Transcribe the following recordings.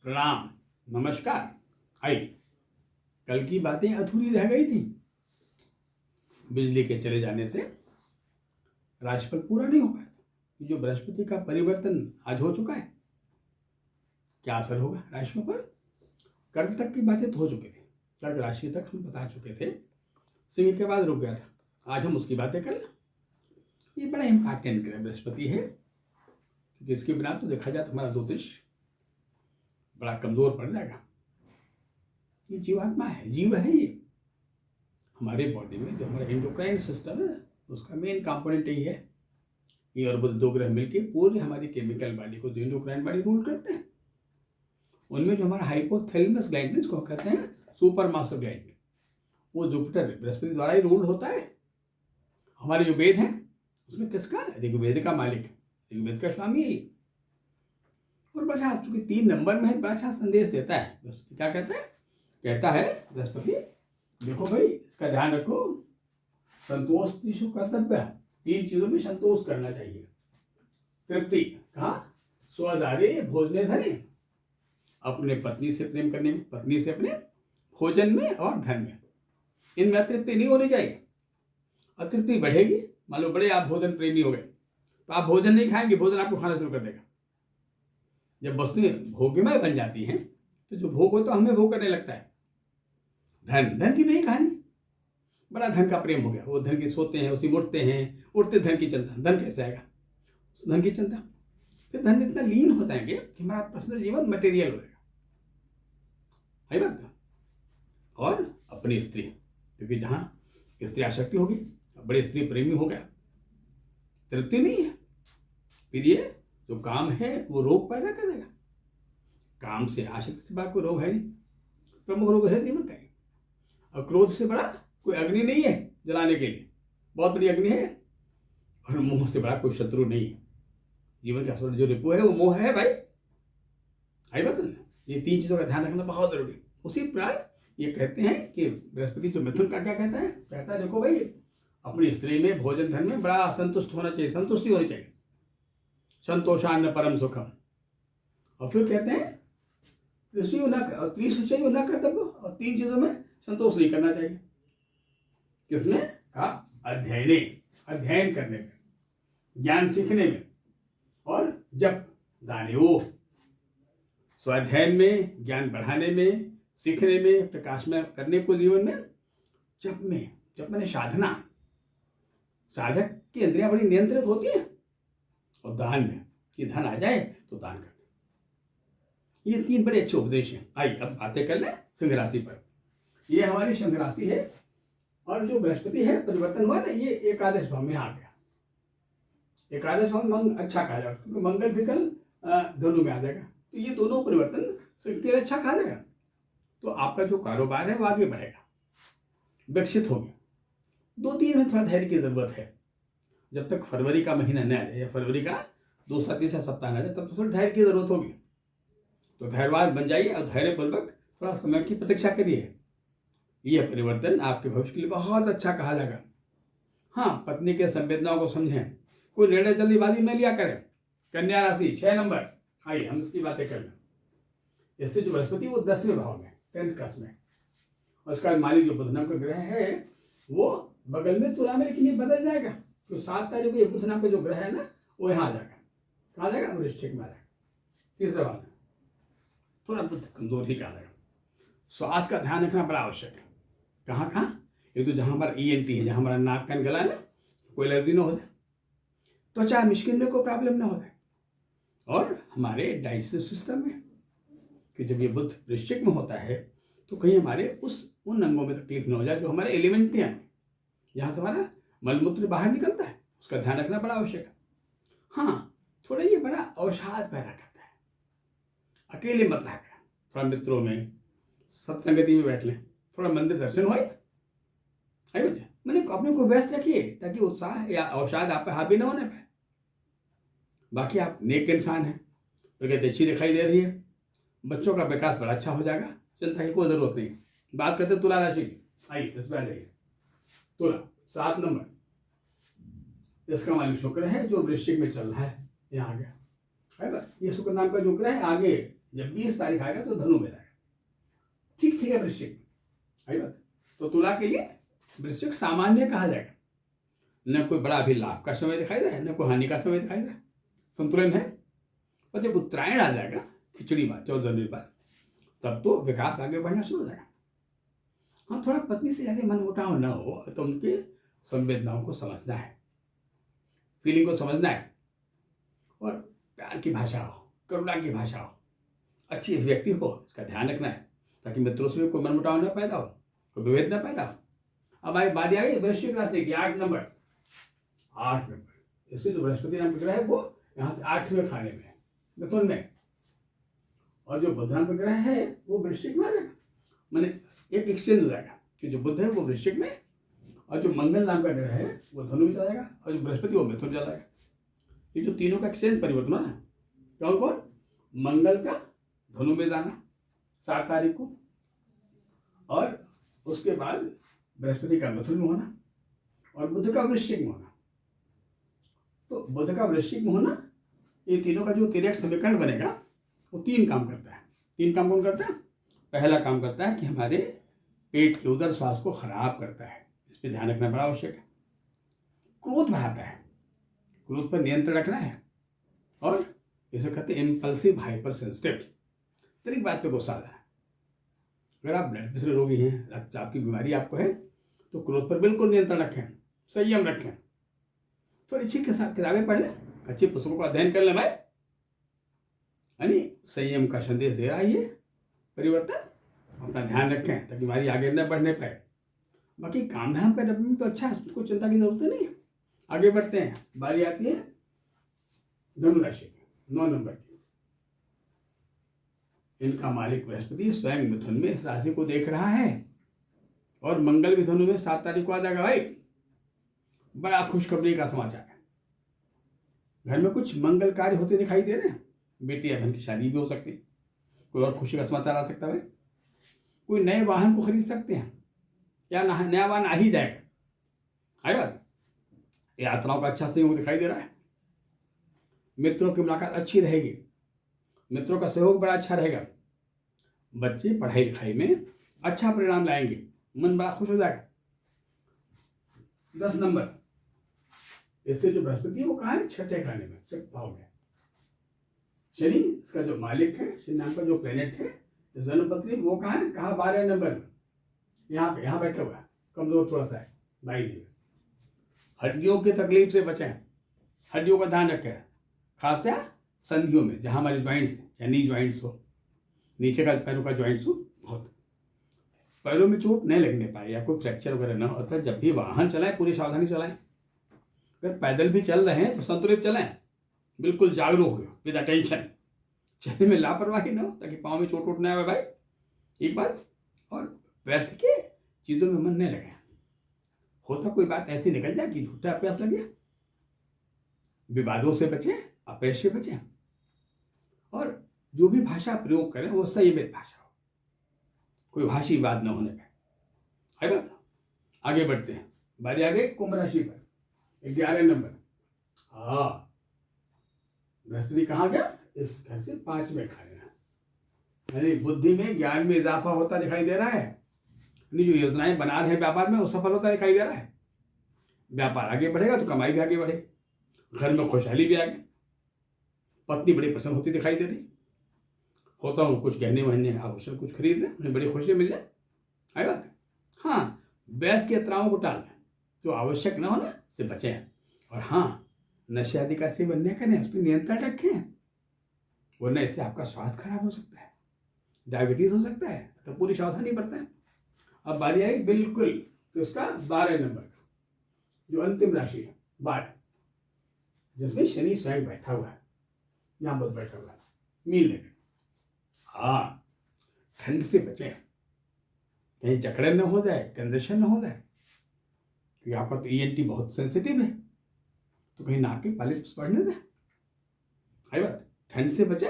प्रणाम, नमस्कार। आइए, कल की बातें अधूरी रह गई थी। बिजली के चले जाने से राशिफल पूरा नहीं हो पाया। जो बृहस्पति का परिवर्तन आज हो चुका है, क्या असर होगा राशियों पर? कर्क तक की बातें तो हो चुकी थी, कर्क राशि तक हम बता चुके थे। सिंह के बाद रुक गया था। आज हम उसकी बातें कर लें। ये बड़ा इम्पॉर्टेंट ग्रह बृहस्पति है, क्योंकि इसके बिना तो देखा जाए तो हमारा ज्योतिष बड़ा कमजोर पड़ जाएगा। ये जीवात्मा है, जीव है। ये हमारे बॉडी में जो हमारा एंडोक्राइन सिस्टम है, उसका मेन कंपोनेंट यही है। ये और बुध दो ग्रह मिलके पूरी हमारी केमिकल बॉडी को, जो एंडोक्राइन बॉडी रूल करते हैं, उनमें जो हमारा हाइपोथैलेमस ग्लैंड, इसको कहते हैं सुपर मास्टर ग्लैंड, वो जुपिटर बृहस्पति द्वारा ही रूल होता है। हमारे जो वेद हैं उसमें किसका? ऋग्वेद का मालिक, ऋग्वेद का स्वामी है। और बड़ा चूंकि 3 नंबर में है, बड़ा अच्छा संदेश देता है बृहस्पति। क्या कहता है? कहता है बृहस्पति, देखो भाई, इसका ध्यान रखो, संतोष त्रिषु कर्तव्य, 3 चीजों में संतोष करना चाहिए। तृप्ति, कहा? स्वदारे भोजने धने, अपने पत्नी से प्रेम करने में, पत्नी से अपने भोजन में और धन में, इनमें अतृप्ति नहीं होनी चाहिए। अतृप्ति बढ़ेगी। मान लो बड़े आप भोजन प्रेमी हो गए, तो आप भोजन नहीं खाएंगे, भोजन आपको खाना शुरू कर देगा। जब वस्तुएं भोग्यमय बन जाती हैं, तो जो भोग होता है हमें भोग करने लगता है। धन की भी यही कहानी, बड़ा धन का प्रेम हो गया, वो धन की सोते हैं, उसी उठते हैं, उठते धन की चिंता। धन कैसे आएगा? धन की चिंता। फिर धन में इतना लीन हो जाएंगे कि हमारा पर्सनल जीवन मटेरियल हो जाएगा, है बात। और अपनी स्त्री, क्योंकि जहां स्त्री आसक्ति होगी, बड़े स्त्री प्रेमी हो गया, तृप्ति नहीं है, फिर ये जो काम है वो रोग पैदा कर देगा। काम से आसक्ति से बड़ा कोई रोग है नहीं, प्रमुख रोग है जीवन का। और क्रोध से बड़ा कोई अग्नि नहीं है जलाने के लिए, बहुत बड़ी अग्नि है। और मोह से बड़ा कोई शत्रु नहीं है। जीवन का जो रिपु है वो मोह है भाई, आई बात ना। ये 3 चीजों का ध्यान रखना बहुत जरूरी। उसी प्रकार ये कहते हैं कि बृहस्पति जो मिथुन का क्या कहता है? कहता है देखो भाई, अपनी स्त्री में, भोजन, धन में बड़ा संतुष्ट होना चाहिए, संतुष्टि होनी चाहिए। संतोषान्न परम सुखम। और फिर कहते हैं त्रिशुचयु न कर्तव्य, और 3 चीजों में संतोष नहीं करना चाहिए। किसमें? कहा अध्ययन करने में, ज्ञान सीखने में, और जप दानियो, स्वाध्यायन में, ज्ञान बढ़ाने में, सीखने में, प्रकाश में करने को जीवन में, जप में, जप मैंने साधना, साधक की इंद्रियां बड़ी नियंत्रित होती है। और दान में, कि धन आ जाए तो दान करना। ये 3 बड़े अच्छे उपदेश हैं। आइए अब बातें कर लें सिंह राशि पर। ये हमारी सिंह राशि है, और जो बृहस्पति है परिवर्तन हुआ ना, ये एकादश भाव में आ गया। एकादश भाव अच्छा कहा जाएगा, क्योंकि मंगल भी कल धनु में आ जाएगा, तो ये दोनों परिवर्तन सिंह के लिए अच्छा कहा जाएगा। तो आपका जो कारोबार है वो आगे बढ़ेगा, विकसित होगी। 2-3 में थोड़ा धैर्य की जरूरत है। जब तक फरवरी का महीना न आ जाए, या फरवरी का 2-3 सप्ताह न आ जाए, तब तो थोड़ी धैर्य की जरूरत होगी। तो धैर्यवान बन जाइए और धैर्यपूर्वक थोड़ा समय की प्रतीक्षा करिए। यह परिवर्तन आपके भविष्य के लिए बहुत अच्छा कहा जाएगा। हाँ, पत्नी के संवेदनाओं को समझें, कोई निर्णय जल्दीबाजी में लिया करें। कन्या राशि 6 नंबर, आइए हम इसकी बातें कर लें। इससे जो बृहस्पति वो 10वें भाव में, 10th क्लास में, और उसका मालिक जो बुध नाम का ग्रह है वो बगल में तुला में, लेकिन ये बदल जाएगा। तो 7 तारीख को ये बुध नाम का जो ग्रह है ना, वो यहाँ आ जाएगा। कहाँ जाएगा? वृश्चिक में आ जाएगा, 3रे भाव में। थोड़ा बुध कमजोर ही कहा जाएगा। स्वास्थ्य का ध्यान रखना बड़ा आवश्यक है। कहाँ कहाँ? एक तो जहाँ हमारा ENT है, जहाँ हमारा नाक कान गला है ना, कोई एलर्जी ना हो जाए, त्वचा में, स्किन में कोई प्रॉब्लम ना हो जाए। और हमारे डाइजेस्टिव सिस्टम में, कि जब ये बुध वृश्चिक में होता है तो कहीं हमारे उन अंगों में तकलीफ ना हो जाए जो हमारे एलिमेंट्री हैं, जहाँ से हमारा मलमूत्र बाहर निकलता है, उसका ध्यान रखना बड़ा आवश्यक है। हाँ, थोड़ा ये बड़ा अवसाद पैदा करता है। अकेले मत रहा करें, थोड़ा मित्रों में, सत्संगति में बैठ लें, थोड़ा मंदिर दर्शन हो आई बच्चे, मैंने अपने को व्यस्त रखिए, ताकि उत्साह या अवसाद आप पे हावी ना होने पाए। बाकी आप नेक इंसान हैं, प्रगति अच्छी दिखाई दे रही है, बच्चों का विकास बड़ा अच्छा हो जाएगा, चिंता की कोई जरूरत नहीं। बात करते तुला राशि की, आइए इसमें आ जाइए। तुला 7 नंबर, इसका मालिक शुक्र है जो वृश्चिक में चल रहा है, यहाँ आ गया है बस। ये शुक्र नाम का जो ग्रह है आगे जब 20 तारीख आएगा तो धनु में रहेगा। ठीक ठीक है वृश्चिक, आई बात। तो तुला के लिए वृश्चिक सामान्य कहा जाएगा, न कोई बड़ा अभी लाभ का समय दिखाई दे रहा है, न कोई हानि का समय दिखाई दे रहा है, संतुलन है। और जब उत्तरायण आ जाएगा, खिचड़ी बात 14 जनवरी बाद, तब तो विकास आगे बढ़ना शुरू हो जाएगा। हाँ, थोड़ा पत्नी से ज़्यादा मनमुटाव न हो तो उनके संवेदनाओं को समझना है, फीलिंग को समझना है, और प्यार की भाषा हो, करुणा की भाषा हो, अच्छी व्यक्ति हो, इसका ध्यान रखना है, ताकि मित्रों से भी कोई मनमुटाव न पैदा हो, कोई विभेद न पैदा हो। अब आई बात आ गई वृश्चिक राशि की 8 नंबर। इससे जो बृहस्पति नाम का ग्रह है वो यहाँ से 8वें खाने में है, मिथुन में, और जो बुध नाम का ग्रह है वो वृश्चिक में आ जाएगा। मैंने एक एक्सचेंज हो जाएगा कि जो बुध है वो वृश्चिक में, और जो मंगल नाम का ग्रह है वो धनु में चला जाएगा, और जो बृहस्पति वो मिथुन चला जाएगा। ये जो तीनों का एक्सचेंज परिवर्तन है, कौन कौन? मंगल का धनु में जाना 7 तारीख को, और उसके बाद बृहस्पति का मिथुन में होना, और बुध का वृश्चिक में होना। तो बुध का वृश्चिक में होना, ये तीनों का जो तिर्यक समीकरण बनेगा वो 3 काम करता है। 3 काम कौन करता है? पहला काम करता है कि हमारे पेट के उदर स्वास्थ्य को खराब करता है, इस पर ध्यान रखना बड़ा आवश्यक है। क्रोध बढ़ाता है, क्रोध पर नियंत्रण रखना है, और इसे कहते हैं इम्पल्सिव हाइपर सेंसिटिव, तनिक बात पे गुस्सा आता है। अगर आप ब्लड प्रेशर रोगी हैं, रक्तचाप की बीमारी आपको है, तो क्रोध पर बिल्कुल नियंत्रण रखें, संयम रखें, थोड़ी अच्छी किताबें पढ़ लें, अच्छी पुस्तकों का अध्ययन कर लें भाई, यानी संयम का संदेश दे रहा है ये परिवर्तन। अपना ध्यान रखें ताकि बीमारी आगे न बढ़ने पाए। बाकी काम धाम का डेवलपमेंट तो अच्छा है, उसको चिंता की जरूरत नहीं है। आगे बढ़ते हैं, बारी आती है धनु राशि की 9 नंबर की। इनका मालिक बृहस्पति स्वयं मिथुन में इस राशि को देख रहा है, और मंगल भी धनु में 7 तारीख को आ जाएगा भाई। बड़ा खुशखबरी का समाचार है, घर में कुछ मंगल कार्य होते दिखाई दे रहे हैं। बेटी या बहन की शादी भी हो सकती है, कोई और खुशी का समाचार आ सकता है भाई, कोई नए वाहन को खरीद सकते हैं, या नया वाहन आ ही जाएगा। आई बात, यात्राओं का अच्छा सहयोग दिखाई दे रहा है। मित्रों की मुलाकात अच्छी रहेगी, मित्रों का सहयोग बड़ा अच्छा रहेगा। बच्चे पढ़ाई लिखाई में अच्छा परिणाम लाएंगे, मन बड़ा खुश हो जाएगा। 10 नंबर, इससे जो बृहस्पति है वो कहाँ है? 6ठे खाने में, 6th भाव में। शनि इसका जो मालिक है, शनि नाम का जो प्लेनेट है जन्मपत्री, वो कहाँ है? कहाँ? 12 नंबर में, यहाँ पे, यहाँ बैठा हुआ है, कमजोर थोड़ा सा है भाई। हड्डियों की तकलीफ से बचें, हड्डियों का ध्यान रखें, खासकर संधियों में, जहाँ हमारे ज्वाइंट्स, चाहे नी ज्वाइंट्स हो, नीचे का पैरों का ज्वाइंट्स हो, बहुत पैरों में चोट नहीं लगने पाए या कोई फ्रैक्चर वगैरह ना होता। जब भी वाहन चलाएं पूरी सावधानी चलाएं। अगर पैदल भी चल रहे हैं तो संतुलित चलें, बिल्कुल जागरूक हो, विद अटेंशन, चलने में लापरवाही ना हो, ताकि पाँव में चोट ना आए भाई, एक बात। और व्यर्थ के चीज़ों में मन नहीं लगे, होता कोई बात ऐसी निकल जाए कि झूठा अभ्यास लग गया। विवादों से बचें, अपयश से बचें, और जो भी भाषा प्रयोग करें वो संयमित भाषा हो, कोई भाषी विवाद न होने पाए। है बात। आगे बढ़ते हैं, बारी आगे कुंभ राशि पर 11 नंबर। हाँ, बृहस्पति कहाँ गया? इस घर से 5वें खाने में, यानी बुद्धि में, ज्ञान में इजाफा होता दिखाई दे रहा है। यानी जो योजनाएं बना रहे हैं व्यापार में वो सफल होता दिखाई दे रहा है। व्यापार आगे बढ़ेगा तो कमाई भी आगे बढ़ेगी, घर में खुशहाली भी आगे, पत्नी बड़ी पसंद होती दिखाई दे रही। होता हूँ कुछ गहने वहने आभूषण कुछ खरीद लें, उन्हें बड़ी खुशी मिल जाए। आई बात। हाँ, व्यर्थ की यात्राओं को टाल लें, जो आवश्यक न होना से बचें। और हाँ, नशे आदि का सेवन न करें, उस पर नियंत्रण रखें, वरना इससे आपका स्वास्थ्य खराब हो सकता है, डायबिटीज हो सकता है, तो पूरी सावधानी बरतें। अब बारी आई बिल्कुल तो उसका 12 नंबर का, जो अंतिम राशि है 12, जिसमें शनि स्वयं बैठा हुआ है, यहाँ बुध बैठा हुआ है मील लेकर। हाँ, ठंड से बचें, कहीं जकड़न न हो जाए, कंजेशन न हो जाए, क्योंकि आपका तो ENT बहुत सेंसिटिव है, तो कहीं नाक के पालिप्स पड़ने दें। है बात। ठंड से बचें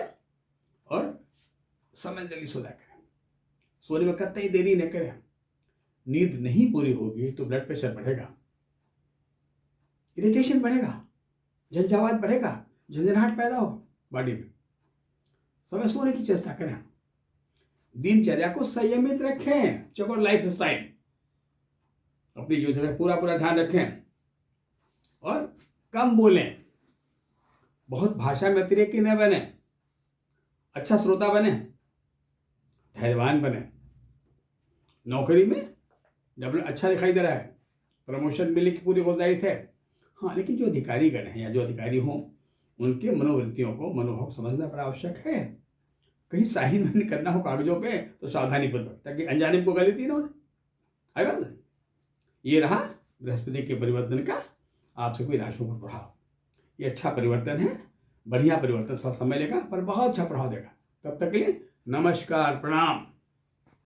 और समय जल्दी सो जाया करें, सोने में कतई देरी न करें। नींद नहीं पूरी होगी तो ब्लड प्रेशर बढ़ेगा, इरिटेशन बढ़ेगा, झंझावात बढ़ेगा, झंझनाहट पैदा होगा बॉडी में। समय सोने की चेष्टा करें, दिनचर्या को संयमित रखें, चौकोर लाइफ स्टाइल अपनी जो है पूरा ध्यान रखें और कम बोलें, बहुत भाषा में अतिरेकी न बने, अच्छा श्रोता बने, धैर्यवान बने। नौकरी में जब अच्छा दिखाई दे रहा है, प्रमोशन मिलने की पूरी गुंजाइश है, हाँ, लेकिन जो अधिकारीगण हैं या जो अधिकारी हों उनके मनोवृत्तियों को मनोभाव समझना बड़ा आवश्यक है। कहीं साइन नहीं करना हो कागजों पे तो सावधानी पूर्वक, ताकि अनजाने में कोई गलती ना हो। आई बात। ये रहा बृहस्पति के परिवर्तन का आपसे कोई राशियों पर प्रभाव। ये अच्छा परिवर्तन है, बढ़िया परिवर्तन, थोड़ा समय लेगा पर बहुत अच्छा प्रभाव देगा। तब तक के लिए नमस्कार, प्रणाम।